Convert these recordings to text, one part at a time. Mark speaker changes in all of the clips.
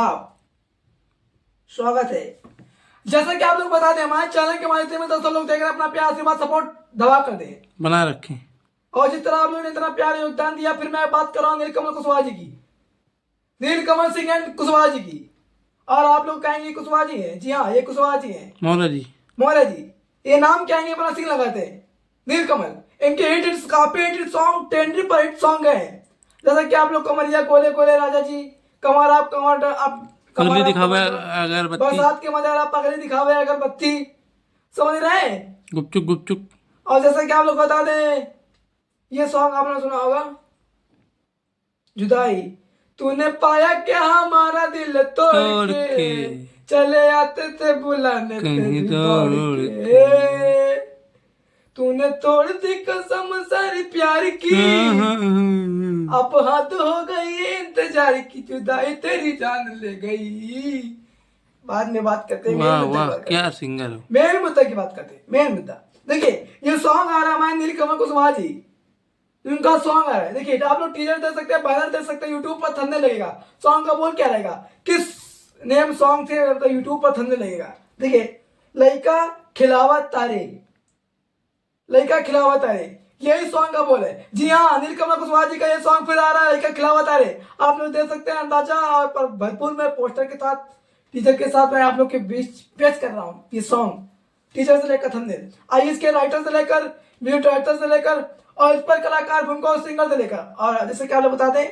Speaker 1: आदाब, स्वागत है। जैसा कि आप लोग बता दें, हमारे चैनल के माध्यम से 200 लोग देख रहे हैं, अपना प्यार आशीर्वाद सपोर्ट दबा कर दें,
Speaker 2: बना रखें।
Speaker 1: और जिस तरह आप लोगों ने इतना प्यार योगदान दिया, फिर मैं बात कर रहा हूँ नीलकमल कुशवाहा जी की, नीलकमल सिंह एंड कुशवाहा जी की। और आप लोग कहेंगे कुशवाहा जी हैं, जी हाँ, ये कुशवाहा जी हैं,
Speaker 2: मौला जी।
Speaker 1: मौर्य जी। ये नाम क्या है, अपना सिंह लगाते हैं नीलकमल। इनके हिट काफी हिट सॉन्ग, टेंडर पर हिट सॉन्ग है, जैसा कि आप लोग कमरिया कोले कोले राजा जी, कमर आप कमर आप
Speaker 2: पगली
Speaker 1: कमर आप
Speaker 2: दिखावे
Speaker 1: कमर,
Speaker 2: अगरबत्ती,
Speaker 1: बरसात के मजा पगड़ी दिखावे अगरबत्ती, समझ रहे हैं।
Speaker 2: गुपचुप गुपचुप।
Speaker 1: और जैसा कि आप लोग बता दें, ये सॉन्ग आपने सुना होगा, जुदाई। तूने पाया क्या हमारा दिल तोड़
Speaker 2: तोड़
Speaker 1: के,
Speaker 2: के
Speaker 1: चले आते थे बुलाने
Speaker 2: कहीं
Speaker 1: तेरी दौड़
Speaker 2: दौड़
Speaker 1: के, तूने तोड़ दी कसम सारी प्यार की, अब हद हो गई इंतजार की, जुदाई तेरी जान ले गई। बाद में बात करते हैं, मेन
Speaker 2: वाह
Speaker 1: मुद्दा की
Speaker 2: वाह,
Speaker 1: बात करते
Speaker 2: क्या
Speaker 1: हैं,
Speaker 2: सिंगर हो।
Speaker 1: मेन मुद्दा की बात करते हैं, मेन मुद्दा। देखिए ये सॉन्ग आ रहा है हमारे नीलकमल कुशवाहा जी, उनका सॉन्ग आ रहा है। देखिए आप लोग टीजर दे सकते हैं, बैनर दे सकते हैं, यूट्यूब पर थंबनेल लगेगा। सॉन्ग का बोल क्या रहेगा, किस नेम सॉन्ग से तो यूट्यूब पर थंबनेल लगेगा। देखिए, लइका खिलावत तारे, लइका खिलावत तारे, यही सॉन्ग का बोल है। जी हाँ, नीलकमल कुशवाहा जी का ये सॉन्ग फिर आ रहा है, लइका खिलावत तारे। आप लोग दे सकते हैं अंदाजा, और पर भरपूर में पोस्टर के साथ, टीजर के साथ मैं आप लोग के बीच पेश कर रहा हूँ ये सॉन्ग, टीचर से लेकर थंबनेल। आइए इसके राइटर से लेकर, वीडियो डायरेक्टर से लेकर, और इस पर कलाकार भूमिका और सिंगर से लेकर, और जैसे कि आप लोग बता दें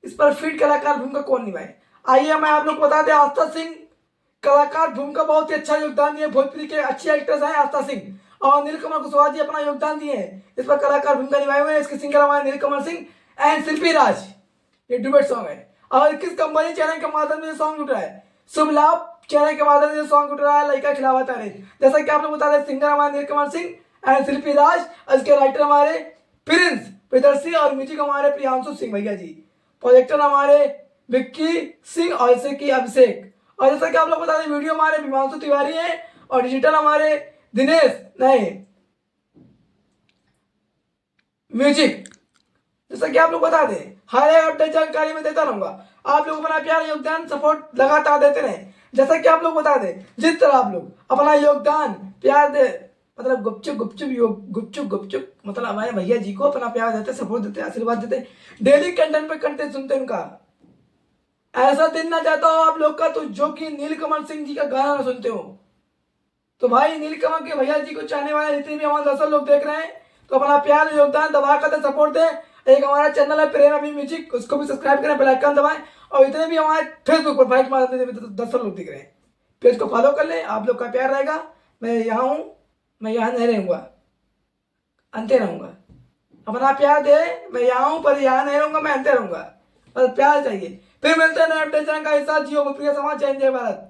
Speaker 1: इस पर फीड कलाकार भूमिका कौन निभाए। आइए मैं आप लोग को बता दें, आस्था सिंह कलाकार भूमिका बहुत ही अच्छा योगदान दिए, भोजपुरी के अच्छे एक्टर्स हैं आस्था सिंह, और नीलकमल कुशवाहा जी अपना योगदान दिए हैं, इस पर कलाकार भूमिका निभाए हुए हैं। इसके सिंगर हमारे नीलकमल सिंह एंड शिल्पी राज, ये डुएट सॉन्ग है। और किस कंपनी चैनल के माध्यम से सॉन्ग उठ रहा है, शुभ लाभ चैनल के माध्यम से सॉन्ग उठ रहा है, लइका खिलावा तारे। जैसा कि आप लोग बता दें, सिंगर हमारे नीलकमल सिंह एंड शिल्पी राज, और इसके राइटर हमारे प्रिंस प्रियदर्शी, और म्यूजिक हमारे प्रियांशु सिंह भैया जी, प्रोजेक्टर हमारे विक्की सिंह, और जैसे कि अभिषेक, और जैसा कि आप लोग बता दें वीडियो हमारे विमांशु तिवारी है, और डिजिटल हमारे दिनेश नहीं म्यूजिक। जैसा कि आप लोग बता दें, हर एक अपडेट जानकारी में देता रहूंगा, आप लोग अपना प्यार योगदान सपोर्ट लगातार देते रहे। जैसा कि आप लोग बता दें, जिस तरह आप लोग अपना योगदान प्यार दे, मतलब गुपचुप गुपचुप गुपचुप गुपचुप, मतलब हमारे भैया जी को अपना प्यार देते, सपोर्ट देते, आशीर्वाद देते, डेली कंटेंट पे कंटेंट सुनते उनका, ऐसा दिन ना जाता हो आप लोग का तो जो कि नीलकमल सिंह जी का गाना ना सुनते हो। तो भाई नीलकमल के भैया जी को चाहने वाले जितने भी हमारे 10 लोग देख रहे हैं, तो अपना प्यार योगदान दबा कर सपोर्ट दें। एक हमारा चैनल है प्रेम अभी म्यूजिक, उसको भी सब्सक्राइब करें, बेल आइकन दबाएं, और इतने भी हमारे फेसबुक पर भाई माध्यम से 10 लोग दिख रहे हैं, पेज को फॉलो कर लें, आप लोग का प्यार रहेगा। मैं यहाँ हूँ, मैं यहाँ नहीं रहूँगा, अंते रहूँगा। अपना प्यार दे, मैं यहाँ हूँ पर यहाँ नहीं रहूँगा, मैं अंते रहूँगा, बस प्यार चाहिए। फिर मिलते हैं नए अपडेट के साथ। जियो प्रिय समाज, जय हिंद, जय भारत।